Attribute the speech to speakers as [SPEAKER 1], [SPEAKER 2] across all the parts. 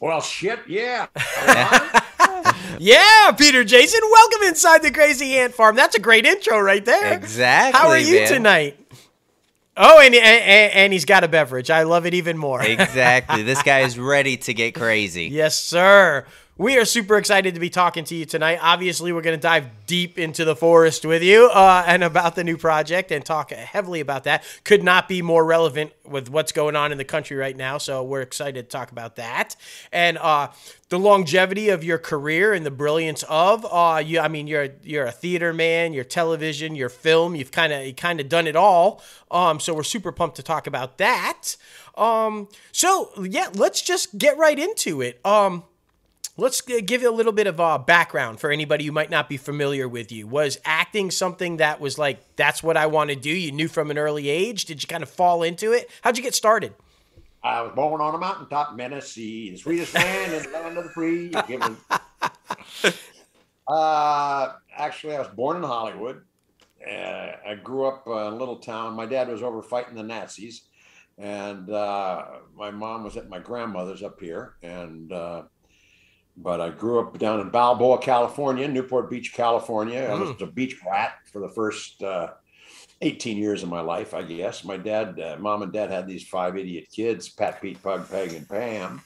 [SPEAKER 1] Well, shit, yeah.
[SPEAKER 2] Yeah, Peter Jason, welcome inside the Crazy Ant Farm. That's a great intro right there.
[SPEAKER 3] Exactly.
[SPEAKER 2] How are you
[SPEAKER 3] man.
[SPEAKER 2] tonight? Oh, and he's got a beverage. I love it even more.
[SPEAKER 3] Exactly. This guy is ready to get crazy.
[SPEAKER 2] Yes, sir. We are super excited to be talking to you tonight. Obviously, we're going to dive deep into the forest with you and about the new project and talk heavily about that. Could not be more relevant with what's going on in the country right now, so we're excited to talk about that. And the longevity of your career and the brilliance of you're a theater man, you're television, you're film. You've kind of done it all. So we're super pumped to talk about that. So yeah, let's just get right into it. Let's give you a little bit of background for anybody who might not be familiar with you. Was acting something that was like, that's what I want to do? You knew from an early age? Did you kind of fall into it? How'd you get started?
[SPEAKER 1] I was born on a mountaintop in Tennessee, the sweetest land in the land of the free. Actually, I was born in Hollywood. I grew up in a little town. My dad was over fighting the Nazis, and my mom was at my grandmother's up here. But I grew up down in Balboa, California, Newport Beach, California. I was a beach rat for the first 18 years of my life, I guess. My dad, mom and dad had these 5 idiot kids, Pat, Pete, Pug, Peg, and Pam.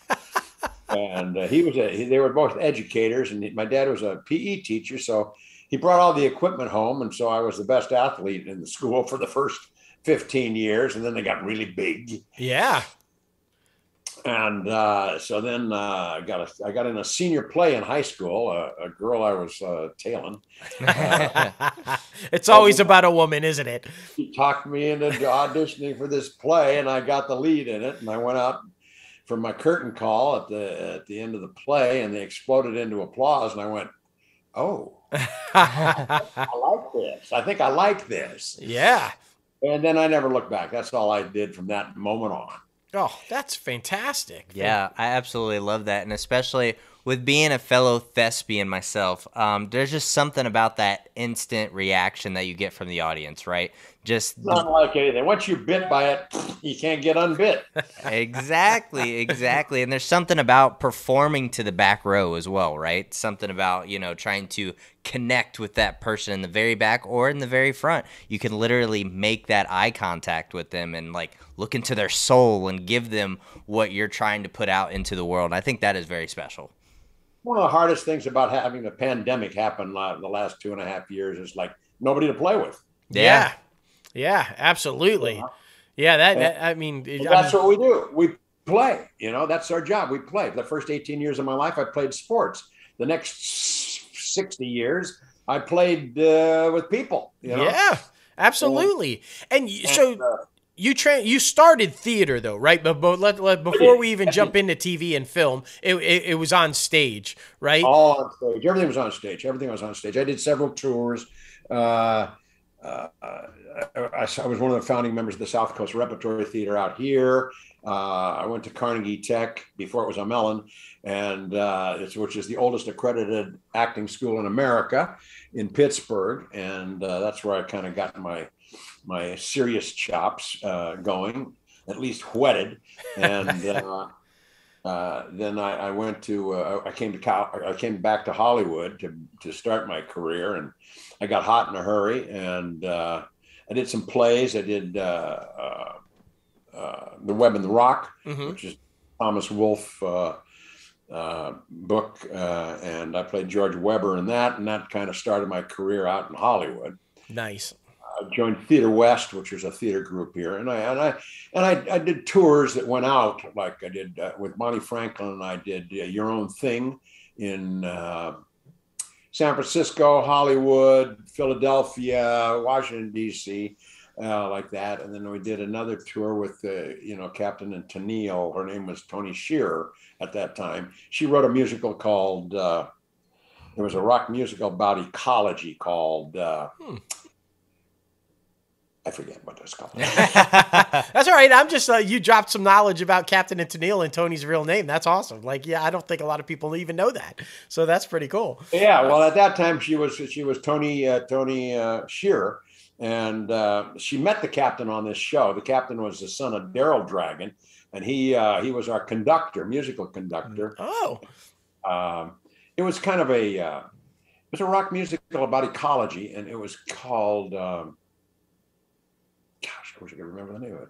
[SPEAKER 1] And they were both educators, and my dad was a PE teacher, so he brought all the equipment home, and so I was the best athlete in the school for the first 15 years, and then they got really big.
[SPEAKER 2] Yeah.
[SPEAKER 1] And so then I got in a senior play in high school, a girl I was tailing.
[SPEAKER 2] It's always about a woman, isn't it?
[SPEAKER 1] She talked me into auditioning for this play, and I got the lead in it. And I went out for my curtain call at the end of the play, and they exploded into applause. And I went, "Oh, I like this. I think I like this."
[SPEAKER 2] Yeah.
[SPEAKER 1] And then I never looked back. That's all I did from that moment on.
[SPEAKER 2] Oh, that's fantastic.
[SPEAKER 3] Yeah, I absolutely love that. And especially with being a fellow thespian myself, there's just something about that instant reaction that you get from the audience, right? Just
[SPEAKER 1] not like anything. Once you're bit by it, you can't get unbit.
[SPEAKER 3] Exactly. And there's something about performing to the back row as well, right? Something about, trying to connect with that person in the very back or in the very front. You can literally make that eye contact with them and like look into their soul and give them what you're trying to put out into the world. I think that is very special.
[SPEAKER 1] One of the hardest things about having a pandemic happen the last 2.5 years is like nobody to play with.
[SPEAKER 2] Yeah, absolutely. Yeah,
[SPEAKER 1] that's what we do. We play, that's our job. We play. The first 18 years of my life, I played sports. The next 60 years, I played with people.
[SPEAKER 2] Yeah, absolutely. You started theater though, right? But before we even jump into TV and film, it was on stage, right?
[SPEAKER 1] All on stage. Everything was on stage. Everything was on stage. I did several tours. I was one of the founding members of the South Coast Repertory Theater out here. I went to Carnegie Tech before it was a Mellon, which is the oldest accredited acting school in America in Pittsburgh. And that's where I kind of got my serious chops going, at least whetted. And then I went to I came back to Hollywood to start my career, and I got hot in a hurry, and I did some plays. I did The Web and the Rock, which is Thomas Wolfe book, and I played George Weber in that, and that kind of started my career out in Hollywood.
[SPEAKER 2] Nice.
[SPEAKER 1] I joined Theater West, which is a theater group here, and I did tours that went out. Like I did with Monty Franklin. I did Your Own Thing in San Francisco, Hollywood, Philadelphia, Washington D.C., like that. And then we did another tour with Captain and Tennille. Her name was Toni Shearer at that time. She wrote a musical called. There was a rock musical about ecology called. I forget what that's called.
[SPEAKER 2] That's all right. I'm just you dropped some knowledge about Captain and Tennille and Tony's real name. That's awesome. I don't think a lot of people even know that. So that's pretty cool.
[SPEAKER 1] Yeah. Well, at that time she was Toni Shearer, and she met the captain on this show. The captain was the son of Daryl Dragon, and he was our conductor, musical conductor.
[SPEAKER 2] Oh,
[SPEAKER 1] Um, it was kind of a it was a rock musical about ecology, and it was called. Gosh, I wish I could remember the name of it.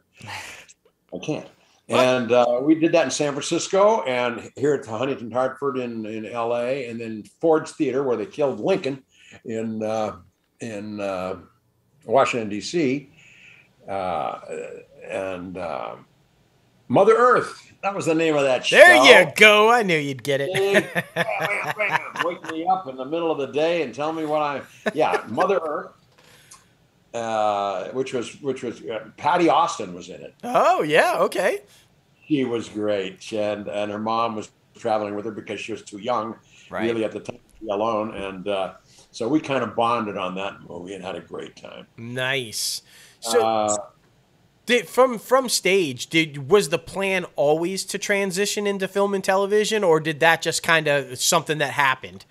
[SPEAKER 1] I can't. And we did that in San Francisco, and here at Huntington Hartford in L.A., and then Ford's Theater, where they killed Lincoln in Washington D.C. And Mother Earth. That was the name of that show.
[SPEAKER 2] there you go. I knew you'd get it.
[SPEAKER 1] Wake me up in the middle of the day and tell me what Mother Earth. Which was Patty Austin was in it.
[SPEAKER 2] Oh yeah, okay.
[SPEAKER 1] She was great, and her mom was traveling with her because she was too young, really, at the time to be alone, and so we kind of bonded on that movie and had a great time.
[SPEAKER 2] Nice. So, from stage, was the plan always to transition into film and television, or did that just kind of something that happened?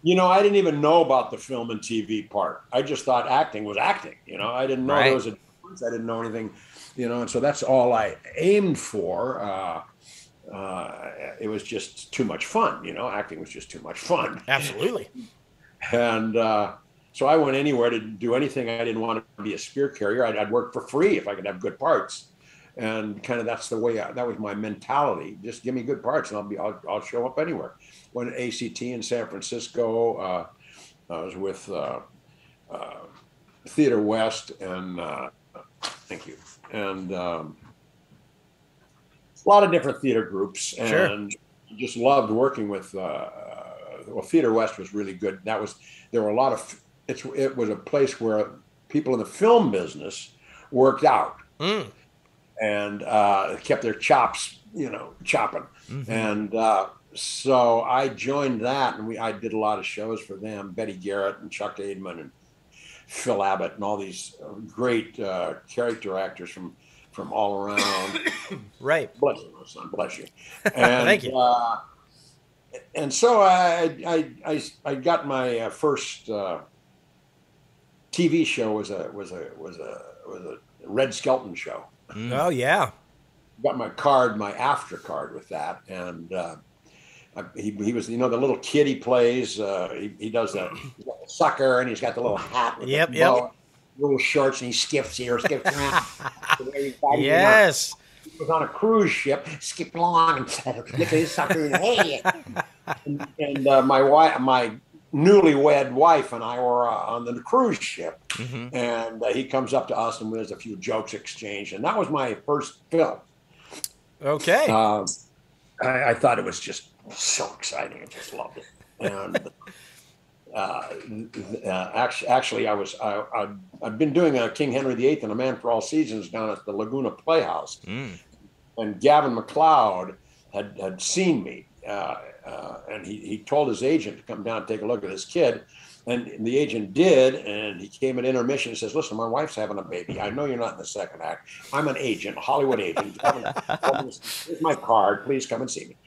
[SPEAKER 1] I didn't even know about the film and TV part. I just thought acting was acting. I didn't know there was a difference. I didn't know anything, and so that's all I aimed for. It was just too much fun. Acting was just too much fun.
[SPEAKER 2] Absolutely.
[SPEAKER 1] And so I went anywhere to do anything. I didn't want to be a spear carrier. I'd work for free if I could have good parts. And kind of that's the way that was my mentality. Just give me good parts, and I'll show up anywhere. Went to ACT in San Francisco. I was with Theater West, and thank you, and a lot of different theater groups, and just loved working with. Theater West was really good. There were a lot of. It was a place where people in the film business worked out. And kept their chops, chopping. Mm-hmm. And so I joined that, and I did a lot of shows for them. Betty Garrett and Chuck Aidman and Phil Abbott and all these great character actors from all around.
[SPEAKER 2] Right.
[SPEAKER 1] Bless you, my son. Bless you. And,
[SPEAKER 2] thank you.
[SPEAKER 1] And so I got my first TV show was a Red Skelton show.
[SPEAKER 2] Oh yeah,
[SPEAKER 1] got my after card with that, and he was the little kid he plays. He does that sucker, and he's got the little hat with the bow, little shorts, and he skips around.
[SPEAKER 2] Yes,
[SPEAKER 1] he was on a cruise ship, skipped along and look at his sucker, and hey, and my newlywed wife and I were on the cruise ship, and he comes up to us, and there's a few jokes exchanged, and that was my first film.
[SPEAKER 2] Okay.
[SPEAKER 1] I thought it was just so exciting. I just loved it. And actually, I'd been doing King Henry VIII and A Man for All Seasons down at the Laguna Playhouse, and Gavin MacLeod had seen me. And he told his agent to come down and take a look at his kid. And the agent did, and he came at intermission and says, listen, my wife's having a baby. I know you're not in the second act. I'm an agent, a Hollywood agent. Here's my card. Please come and see me.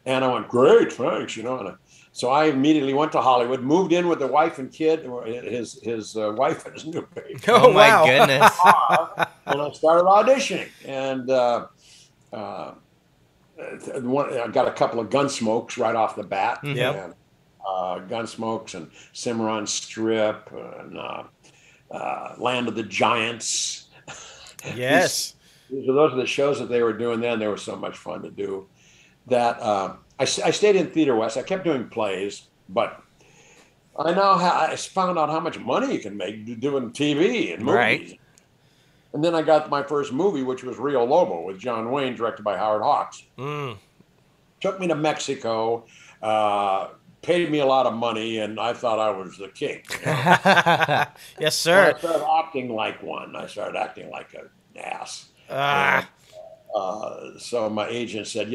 [SPEAKER 1] And I went, great, thanks, And so I immediately went to Hollywood, moved in with the wife and kid, his wife and his new baby.
[SPEAKER 3] Oh, my goodness.
[SPEAKER 1] And I started auditioning. And I got a couple of Gunsmokes right off the bat.
[SPEAKER 2] Yep.
[SPEAKER 1] Gunsmokes and Cimarron Strip and Land of the Giants.
[SPEAKER 2] Yes.
[SPEAKER 1] Those are the shows that they were doing then. They were so much fun to do. That I stayed in Theater West. I kept doing plays, but I found out how much money you can make doing TV and movies.
[SPEAKER 3] Right.
[SPEAKER 1] And then I got my first movie, which was Rio Lobo with John Wayne, directed by Howard Hawks. Took me to Mexico, paid me a lot of money, and I thought I was the king.
[SPEAKER 2] Yes, sir.
[SPEAKER 1] So I started acting like one. I started acting like an ass. So my agent said,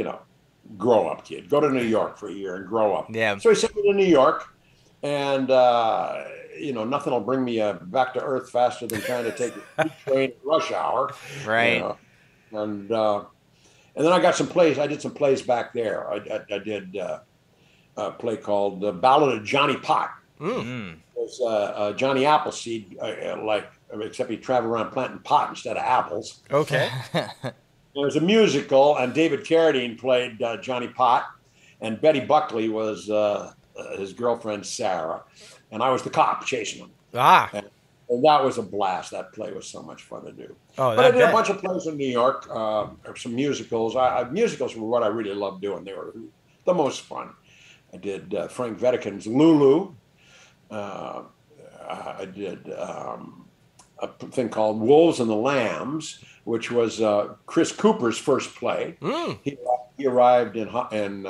[SPEAKER 1] grow up, kid. Go to New York for a year and grow up.
[SPEAKER 3] Yeah.
[SPEAKER 1] So he sent me to New York, and nothing will bring me back to earth faster than trying to take a train at rush hour.
[SPEAKER 3] Right.
[SPEAKER 1] And then I got some plays. I did some plays back there. I did a play called Ballad of Johnny Pot. It was Johnny Appleseed, except he traveled around planting pot instead of apples.
[SPEAKER 2] Okay.
[SPEAKER 1] It was a musical, and David Carradine played Johnny Pott, and Betty Buckley was his girlfriend Sarah, and I was the cop chasing him.
[SPEAKER 2] Ah.
[SPEAKER 1] And that was a blast. That play was so much fun to do.
[SPEAKER 2] Oh,
[SPEAKER 1] But I
[SPEAKER 2] that
[SPEAKER 1] did a
[SPEAKER 2] bet.
[SPEAKER 1] bunch of plays in New York, some musicals. Musicals were what I really loved doing. They were the most fun. I did Frank Vedekin's Lulu. I did a thing called Wolves and the Lambs, which was Chris Cooper's first play.
[SPEAKER 2] Mm.
[SPEAKER 1] He arrived in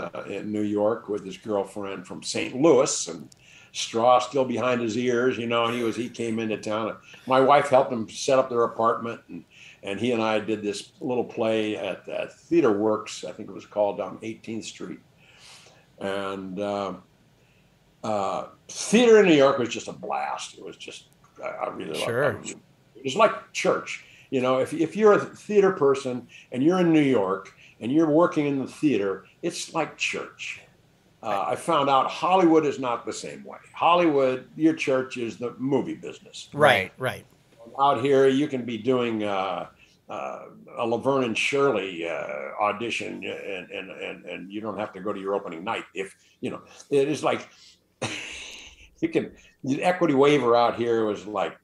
[SPEAKER 1] New York with his girlfriend from St. Louis, and straw still behind his ears, you know. And he came into town. My wife helped him set up their apartment, and he and I did this little play at Theater Works, I think it was called, on 18th Street. And theater in New York was just a blast. It was just, I really loved it. It was like church. You know, if you're a theater person and you're in New York and you're working in the theater, it's like church. I found out Hollywood is not the same way. Hollywood, your church is the movie business.
[SPEAKER 2] Right.
[SPEAKER 1] Out here, you can be doing a Laverne and Shirley audition, and you don't have to go to your opening night. If you know, it is like the equity waiver out here was like,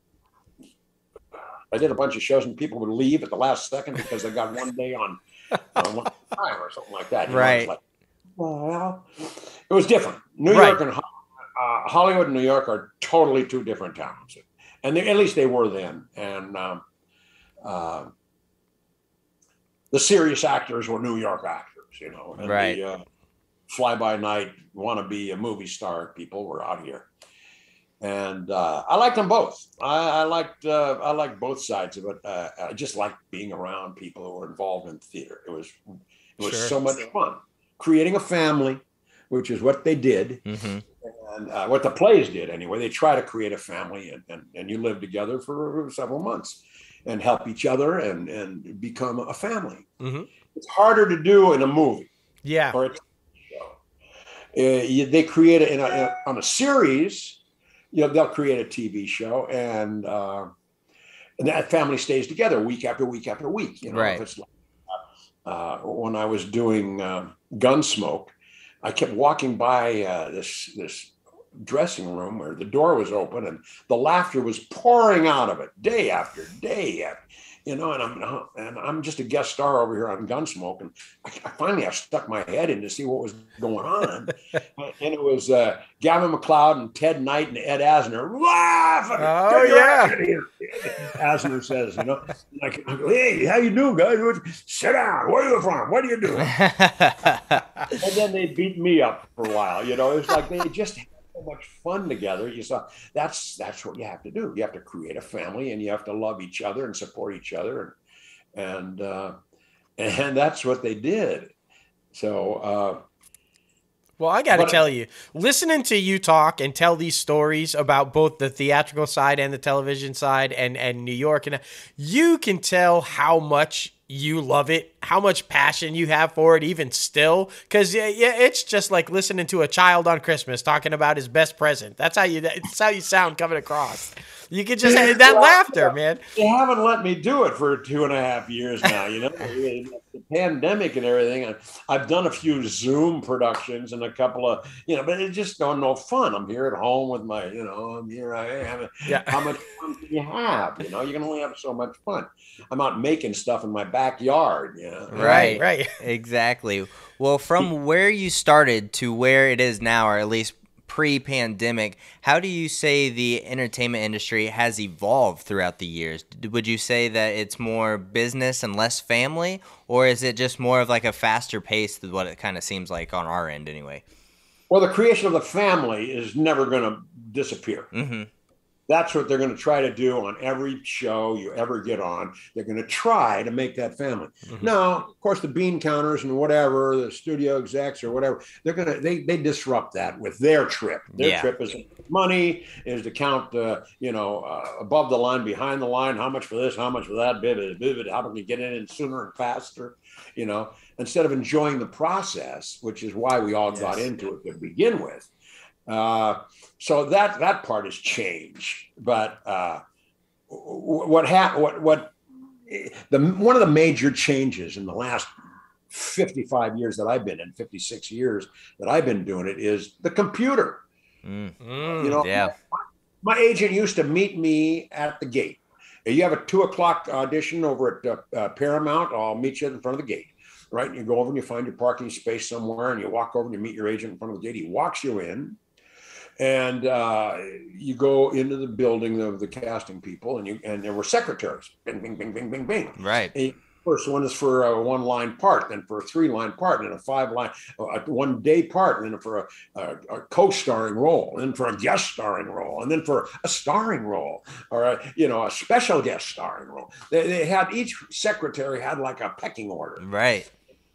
[SPEAKER 1] I did a bunch of shows and people would leave at the last second because they got one day on one time or something like that. You know, it's like, well, it was different. New York and Hollywood and New York are totally two different towns, and at least they were then. And the serious actors were New York actors, you know, and the fly-by-night wannabe a movie star people were out here. And I liked them both. I liked both sides of it. I just liked being around people who were involved in theater. It was so much fun creating a family, which is what they did, and what the plays did anyway. They try to create a family, and you live together for several months and help each other and become a family. Mm-hmm. It's harder to do in a movie.
[SPEAKER 2] Yeah.
[SPEAKER 1] Or a show. They create it on a series. You know, they'll create a TV show, and that family stays together week after week after week. You know, if it's like, when I was doing Gunsmoke, I kept walking by this dressing room where the door was open, and the laughter was pouring out of it day after day after. You know, and I'm just a guest star over here on Gunsmoke, and I stuck my head in to see what was going on, and it was Gavin MacLeod and Ted Knight and Ed Asner.
[SPEAKER 2] Oh yeah,
[SPEAKER 1] Asner says, you know, like, hey, how you doing, guys? Sit down. Where are you from? What are you doing? And then they beat me up for a while. You know, it's like they just had so much fun together. You saw that's what you have to do. You have to create a family, and you have to love each other and support each other, and that's what they did. So
[SPEAKER 2] well, I got to tell you, listening to you talk and tell these stories about both the theatrical side and the television side and New York, and you can tell how much you love it, how much passion you have for it, even still. Because it's just like listening to a child on Christmas talking about his best present. That's how you sound coming across. You could just have that laughter, man.
[SPEAKER 1] They haven't let me do it for 2.5 years now. You know, the pandemic and everything. I've done a few Zoom productions and a couple of, you know, but it's just no fun. I'm here at home with my, you know, here I am. Yeah. How much fun can you have? You know, you can only have so much fun. I'm out making stuff in my backyard. You know?
[SPEAKER 2] Right.
[SPEAKER 3] Exactly. Well, from where you started to where it is now, or at least pre-pandemic, how do you say the entertainment industry has evolved throughout the years? Would you say that it's more business and less family, or is it just more of like a faster pace than what it kind of seems like on our end anyway?
[SPEAKER 1] Well, the creation of the family is never going to disappear. Mm-hmm. That's what they're going to try to do on every show you ever get on. They're going to try to make that family. Mm-hmm. Now, of course, the bean counters and whatever, the studio execs or whatever, they disrupt that with their trip. Their trip is money, is to count, above the line, behind the line, how much for this, how much for that, how can we get in sooner and faster, you know, instead of enjoying the process, which is why we all got into it to begin with. So that part has changed, but what one of the major changes in the last 55 years that I've been in, 56 years that I've been doing it, is the computer. You know,
[SPEAKER 3] Yeah.
[SPEAKER 1] my agent used to meet me at the gate. You have a 2 o'clock audition over at Paramount, I'll meet you in front of the gate. Right. And you go over and you find your parking space somewhere and you walk over and you meet your agent in front of the gate. He walks you in and you go into the building of the casting people and there were secretaries. Bing, bing, bing, bing, bing, bing.
[SPEAKER 3] Right.
[SPEAKER 1] First one is for a 1-line part, then for a 3-line part, and a 5-line, 1-day part, and then for a co-starring role, and then for a guest starring role, and then for a starring role, or a special guest starring role. They had, each secretary had like a pecking order,
[SPEAKER 3] Right.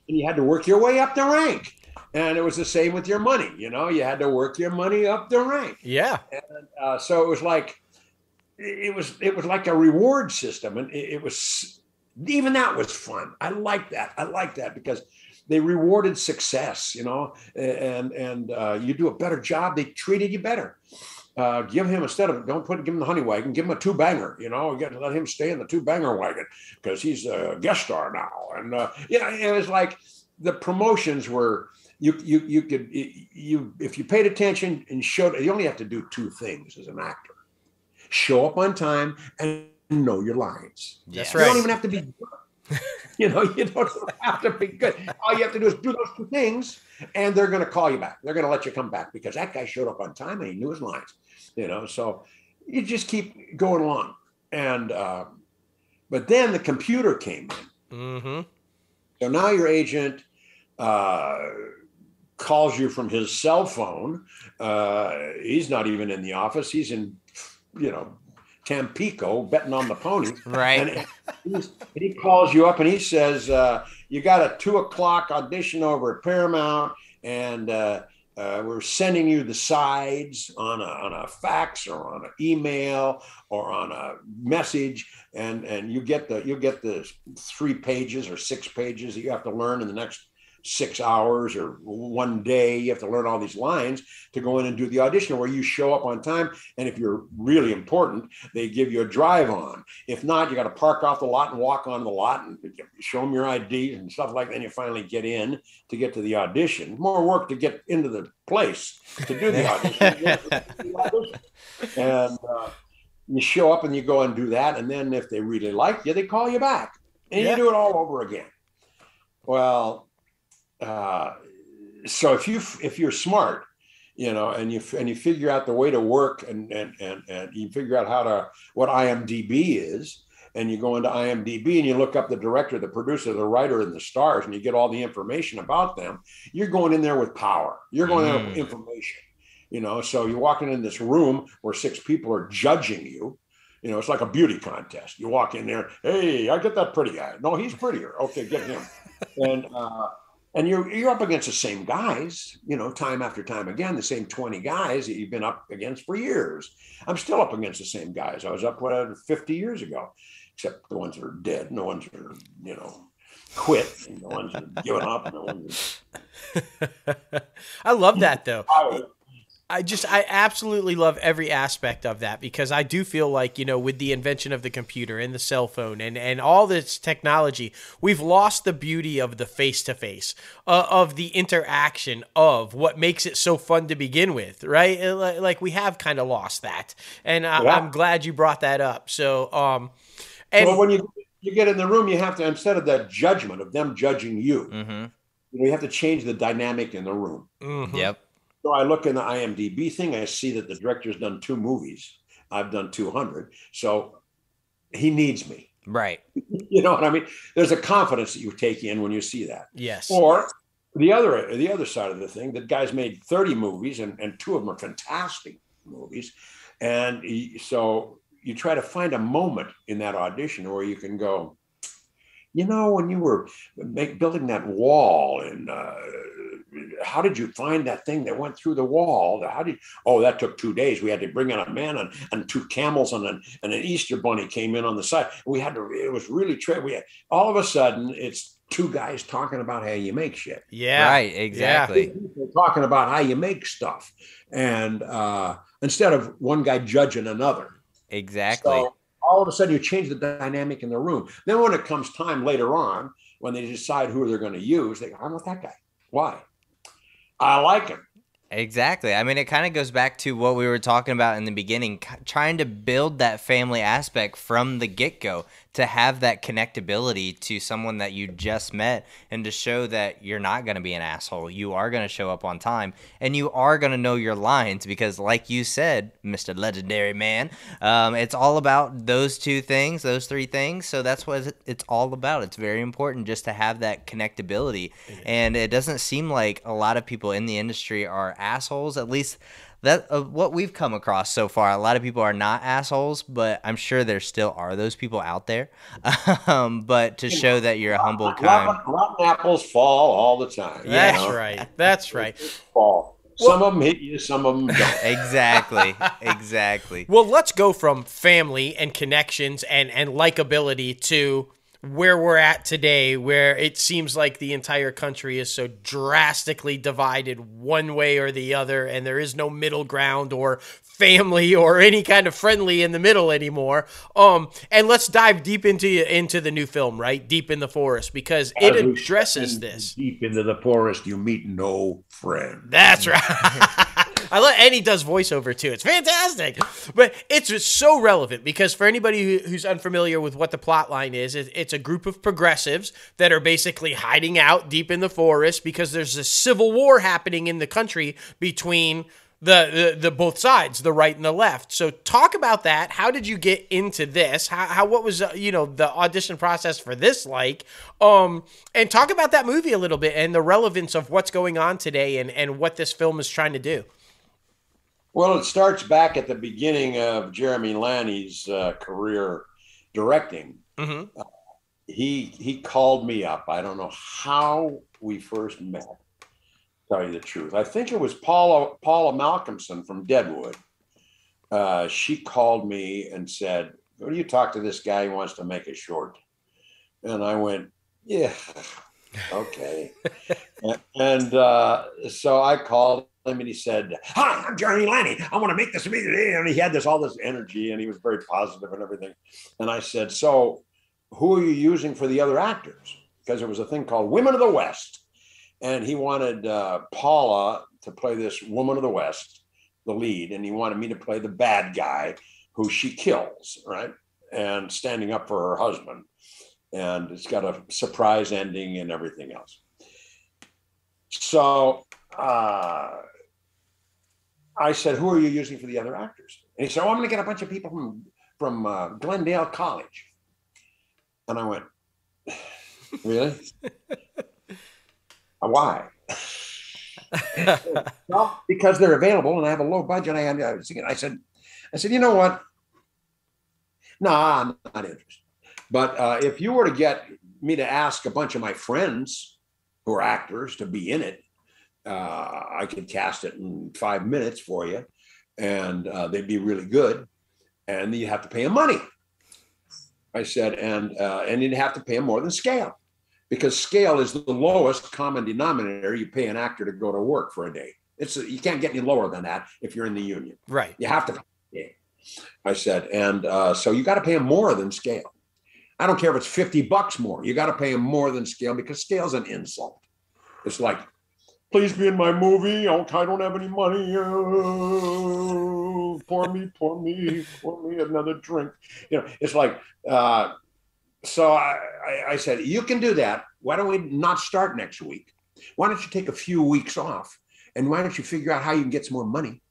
[SPEAKER 1] and you had to work your way up the rank. And it was the same with your money. You had to work your money up the rank.
[SPEAKER 2] Yeah.
[SPEAKER 1] And so it was like like a reward system, and it was. Even that was fun. I like that because they rewarded success, and you do a better job, they treated you better. Give him, instead of, give him the honey wagon, give him a 2-banger, you got to let him stay in the 2-banger wagon because he's a guest star now. And, it was like the promotions were, you could, if you paid attention and showed, you only have to do 2 things as an actor: show up on time and know your lines.
[SPEAKER 2] That's
[SPEAKER 1] You
[SPEAKER 2] right.
[SPEAKER 1] don't even have to be good. You don't have to be good. All you have to do is do those 2 things, and they're going to call you back. They're going to let you come back because that guy showed up on time and he knew his lines. So you just keep going along. And but then the computer came in.
[SPEAKER 2] Mm-hmm.
[SPEAKER 1] So now your agent calls you from his cell phone. He's not even in the office. He's in, Tampico betting on the pony.
[SPEAKER 3] Right.
[SPEAKER 1] And he calls you up and he says, you got a 2 o'clock audition over at Paramount, and we're sending you the sides on a fax or on an email or on a message, and you get the 3 pages or 6 pages that you have to learn in the next 6 hours or 1 day. You have to learn all these lines to go in and do the audition, where you show up on time. And if you're really important, they give you a drive on. If not, you got to park off the lot and walk on the lot and show them your ID and stuff like that. And you finally get in to get to the audition. More work to get into the place to do the audition. And you show up and you go and do that. And then if they really like you, they call you back and you do it all over again. Well, so if you're smart, and you figure out the way to work and you figure out what IMDb is, and you go into IMDb and you look up the director, the producer, the writer, and the stars, and you get all the information about them, you're going in there with power. You're going in there with information, so you're walking in this room where 6 people are judging you. It's like a beauty contest. You walk in there, hey, I get that pretty guy. No, he's prettier. Okay, get him. And you're up against the same guys, time after time again, the same 20 guys that you've been up against for years. I'm still up against the same guys I was up with 50 years ago, except the ones that are dead, and the ones that are, quit, and the ones that have given up, and the ones that...
[SPEAKER 2] I love that, though. I absolutely love every aspect of that, because I do feel like, with the invention of the computer and the cell phone and all this technology, we've lost the beauty of the face-to-face, of the interaction, of what makes it so fun to begin with, right? Like we have kind of lost that. And I'm glad you brought that up. So,
[SPEAKER 1] well, when you get in the room, you have to, instead of that judgment of them judging you, you have to change the dynamic in the room.
[SPEAKER 2] Mm-hmm.
[SPEAKER 3] Yep.
[SPEAKER 1] So I look in the IMDb thing, I see that the director's done 2 movies. I've done 200. So he needs me.
[SPEAKER 3] Right.
[SPEAKER 1] You know what I mean? There's a confidence that you take in when you see that.
[SPEAKER 2] Yes.
[SPEAKER 1] Or the other side of the thing, that guy's made 30 movies and 2 of them are fantastic movies. And so you try to find a moment in that audition where you can go, when you were building that wall, and how did you find that thing that went through the wall? That took 2 days. We had to bring in a man and 2 camels and an Easter bunny came in on the side. It was really all of a sudden it's 2 guys talking about how you make shit.
[SPEAKER 3] Yeah. Right. Exactly.
[SPEAKER 1] They're talking about how you make stuff. And instead of one guy judging another.
[SPEAKER 3] Exactly.
[SPEAKER 1] So all of a sudden you change the dynamic in the room. Then when it comes time later on, when they decide who they're going to use, they go, I want that guy. Why? I like him.
[SPEAKER 3] Exactly. I mean, it kind of goes back to what we were talking about in the beginning, trying to build that family aspect from the get-go, to have that connectability to someone that you just met, and to show that you're not going to be an asshole. You are going to show up on time, and you are going to know your lines, because like you said, Mr. Legendary Man, it's all about those two things, those three things. So that's what it's all about. It's very important just to have that connectability. And it doesn't seem like a lot of people in the industry are assholes, at least that what we've come across so far. A lot of people are not assholes, but I'm sure there still are those people out there. But to show that you're a humble, kind,
[SPEAKER 1] rotten apples fall all the time.
[SPEAKER 2] That's right. That's right.
[SPEAKER 1] Fall. Some of them hit you, some of them don't.
[SPEAKER 3] Exactly.
[SPEAKER 2] Well, let's go from family and connections and likability to where we're at today, where it seems like the entire country is so drastically divided one way or the other, and there is no middle ground or family or any kind of friendly in the middle anymore. And let's dive deep into the new film, right? Deep in the Forest, because it addresses this.
[SPEAKER 1] Deep into the forest, you meet no friend.
[SPEAKER 2] That's right. And he does voiceover too. It's fantastic. But it's just so relevant because for anybody who's unfamiliar with what the plot line is, it's a group of progressives that are basically hiding out deep in the forest because there's a civil war happening in the country between the both sides, the right and the left. So talk about that. How did you get into this? What was the audition process for this like? And talk about that movie a little bit and the relevance of what's going on today and what this film is trying to do.
[SPEAKER 1] Well, it starts back at the beginning of Jeremy Lanny's career directing.
[SPEAKER 2] Mm-hmm.
[SPEAKER 1] He called me up. I don't know how we first met, to tell you the truth. I think it was Paula Malcolmson from Deadwood. She called me and said, "What do you talk to this guy who wants to make a short?" And I went, "Yeah, okay." and so I called him and he said, "Hi, I'm Jeremy Lanny. I want to make this movie today." And he had all this energy and he was very positive and everything. And I said, "So who are you using for the other actors?" Because there was a thing called Women of the West. And he wanted Paula to play this woman of the West, the lead. And he wanted me to play the bad guy who she kills, right? And standing up for her husband. And it's got a surprise ending and everything else. So I said, "Who are you using for the other actors?" And he said, "Oh, I'm going to get a bunch of people from Glendale College." And I went, "Really? Why?" "Well, because they're available and I have a low budget." I said, "You know what? No, I'm not interested. But if you were to get me to ask a bunch of my friends who are actors to be in it, I could cast it in 5 minutes for you, and they'd be really good. And you'd have to pay them money." I said, and you'd have to pay them more than scale, because scale is the lowest common denominator you pay an actor to go to work for a day. You can't get any lower than that if you're in the union.
[SPEAKER 2] Right.
[SPEAKER 1] You have to pay. I said, and so you got to pay them more than scale. I don't care if it's $50 more. You got to pay them more than scale, because scale's an insult. It's like, "Please be in my movie. Oh, I don't have any money. Pour me another drink." It's like, so I said, "You can do that. Why don't we not start next week? Why don't you take a few weeks off? And why don't you figure out how you can get some more money?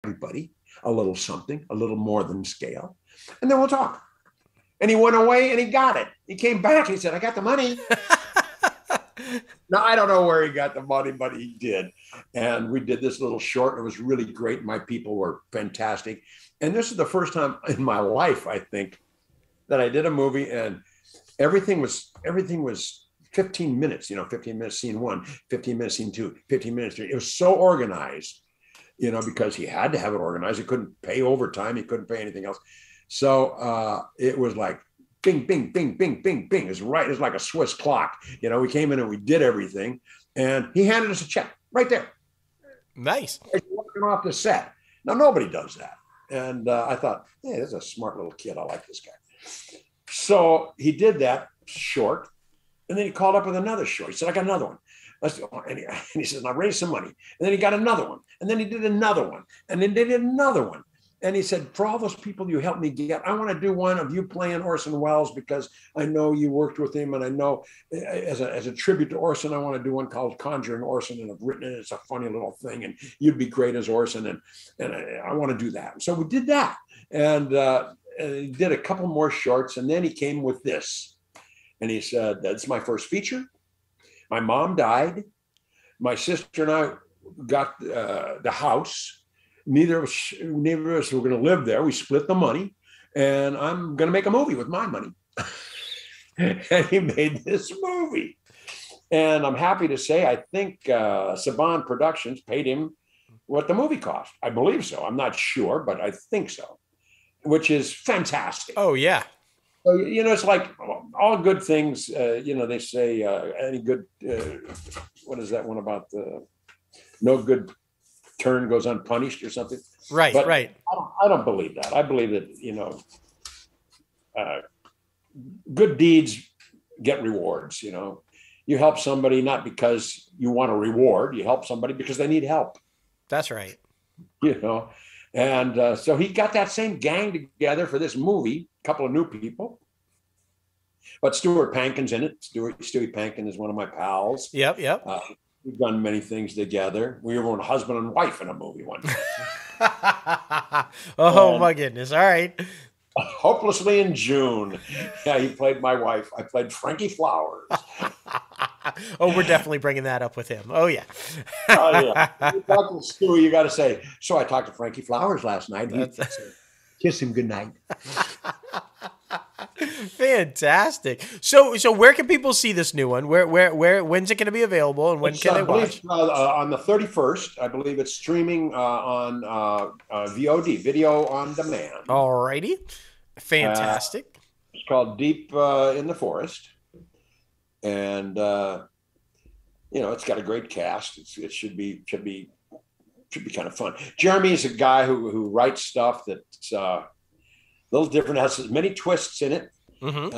[SPEAKER 1] Everybody, a little something, a little more than scale. And then we'll talk." And he went away and he got it. He came back. He said, "I got the money." Now, I don't know where he got the money, but he did. And we did this little short. It was really great. My people were fantastic. And this is the first time in my life, I think, that I did a movie and everything was 15 minutes, 15 minutes scene one, 15 minutes scene two, 15 minutes three. It was so organized, because he had to have it organized. He couldn't pay overtime. He couldn't pay anything else. So it was like, bing, bing, bing, bing, bing, bing. It's right. It's like a Swiss clock. We came in and we did everything. And he handed us a check right there.
[SPEAKER 2] Nice.
[SPEAKER 1] Walking off the set. Now, nobody does that. And I thought, hey, this is a smart little kid. I like this guy. So he did that short. And then he called up with another short. He said, I got another one. And he said, I raised some money. And then he got another one. And then he did another one. And then they did another one. And he said, for all those people you helped me get, I want to do one of you playing Orson Welles because I know you worked with him. And I know as a tribute to Orson, I want to do one called Conjuring Orson. And I've written it. It's a funny little thing. And you'd be great as Orson. And I want to do that. So we did that. And he did a couple more shorts. And then he came with this. And he said, that's my first feature. My mom died. My sister and I got the house. Neither of us were going to live there. We split the money, and I'm going to make a movie with my money. And he made this movie. And I'm happy to say, I think Saban Productions paid him what the movie cost. I believe so. I'm not sure, but I think so, which is fantastic.
[SPEAKER 2] Oh, yeah.
[SPEAKER 1] So, it's like all good things, they say any good, what is that one about no good turn goes unpunished or something?
[SPEAKER 2] Right,
[SPEAKER 1] but
[SPEAKER 2] right.
[SPEAKER 1] I don't believe that. I believe that, good deeds get rewards, You help somebody not because you want a reward. You help somebody because they need help.
[SPEAKER 2] That's right.
[SPEAKER 1] And so he got that same gang together for this movie, a couple of new people. But Stuart Pankin's in it. Stewie Pankin is one of my pals.
[SPEAKER 2] Yep.
[SPEAKER 1] We've done many things together. We were husband and wife in a movie one time.
[SPEAKER 2] My goodness. All right.
[SPEAKER 1] Hopelessly in June. Yeah, he played my wife. I played Frankie Flowers.
[SPEAKER 2] Oh, we're definitely bringing that up with him. Oh, yeah.
[SPEAKER 1] Oh, yeah. You talk to Stewie, you got to say, so I talked to Frankie Flowers last night. Kiss him goodnight.
[SPEAKER 2] Fantastic. So where can people see this new one? When's it going to be available, and when can they watch?
[SPEAKER 1] On the 31st, I believe it's streaming on VOD, Video on Demand.
[SPEAKER 2] Alrighty. Fantastic.
[SPEAKER 1] It's called Deep in the Forest. And, it's got a great cast. It should be kind of fun. Jeremy's a guy who writes stuff that's a little different. It has many twists in it. Mm-hmm.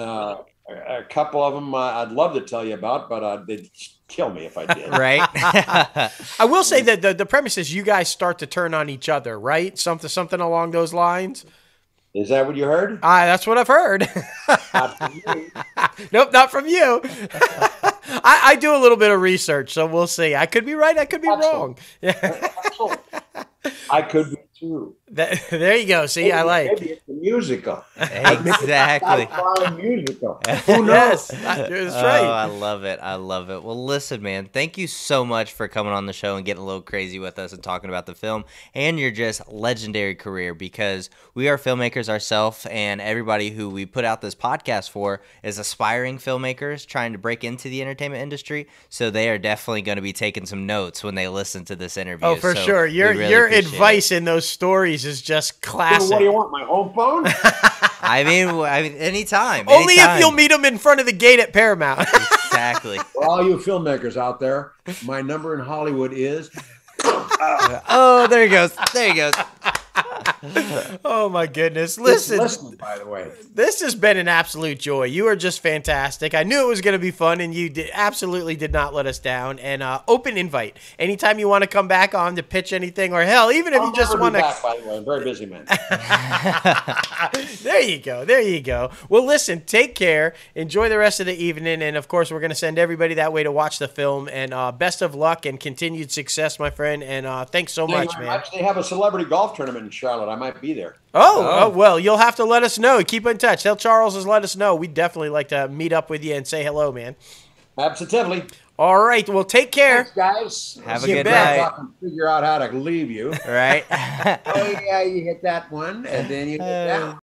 [SPEAKER 1] A couple of them I'd love to tell you about, but they'd kill me if I did.
[SPEAKER 3] Right.
[SPEAKER 2] I will say that the premise is you guys start to turn on each other, right? Something along those lines.
[SPEAKER 1] Is that what you heard?
[SPEAKER 2] That's what I've heard.
[SPEAKER 1] Not from you.
[SPEAKER 2] Nope, not from you. I do a little bit of research, so we'll see. I could be right. I could be wrong.
[SPEAKER 1] I could be too.
[SPEAKER 2] There you go. See,
[SPEAKER 1] maybe it's a musical.
[SPEAKER 3] Exactly.
[SPEAKER 1] Musical. Who knows?
[SPEAKER 2] Yes, that's right.
[SPEAKER 3] Oh, I love it. Well, listen, man, thank you so much for coming on the show and getting a little crazy with us and talking about the film and your just legendary career, because we are filmmakers ourselves, and everybody who we put out this podcast for is aspiring filmmakers trying to break into the entertainment industry. So they are definitely going to be taking some notes when they listen to this interview.
[SPEAKER 2] Oh, for sure. Your advice in those stories is just classic.
[SPEAKER 1] What do you want, my home phone?
[SPEAKER 3] I mean, anytime.
[SPEAKER 2] Only if you'll meet them in front of the gate at Paramount.
[SPEAKER 3] Exactly.
[SPEAKER 1] For all you filmmakers out there, my number in Hollywood is...
[SPEAKER 3] Oh, there he goes. There he goes.
[SPEAKER 2] Oh my goodness. Listen,
[SPEAKER 1] by the way,
[SPEAKER 2] this has been an absolute joy. You are just fantastic. I knew it was going to be fun, and you absolutely did not let us down. And open invite. Anytime you want to come back on to pitch anything, or hell, even if you just want to.
[SPEAKER 1] By the way, I'm very busy, man.
[SPEAKER 2] There you go. There you go. Well, listen, take care. Enjoy the rest of the evening. And of course, we're going to send everybody that way to watch the film. And best of luck and continued success, my friend. And thanks so much, man.
[SPEAKER 1] They have a celebrity golf tournament in Charlotte. I might be there.
[SPEAKER 2] Oh, well, you'll have to let us know. Keep in touch. Tell Charles has let us know. We'd definitely like to meet up with you and say hello, man.
[SPEAKER 1] Absolutely.
[SPEAKER 2] All right. Well, take care.
[SPEAKER 1] Thanks, guys.
[SPEAKER 3] Have a good night.
[SPEAKER 1] Figure out how to leave you.
[SPEAKER 3] Right.
[SPEAKER 1] Oh, yeah, you hit that one, and then you hit that one.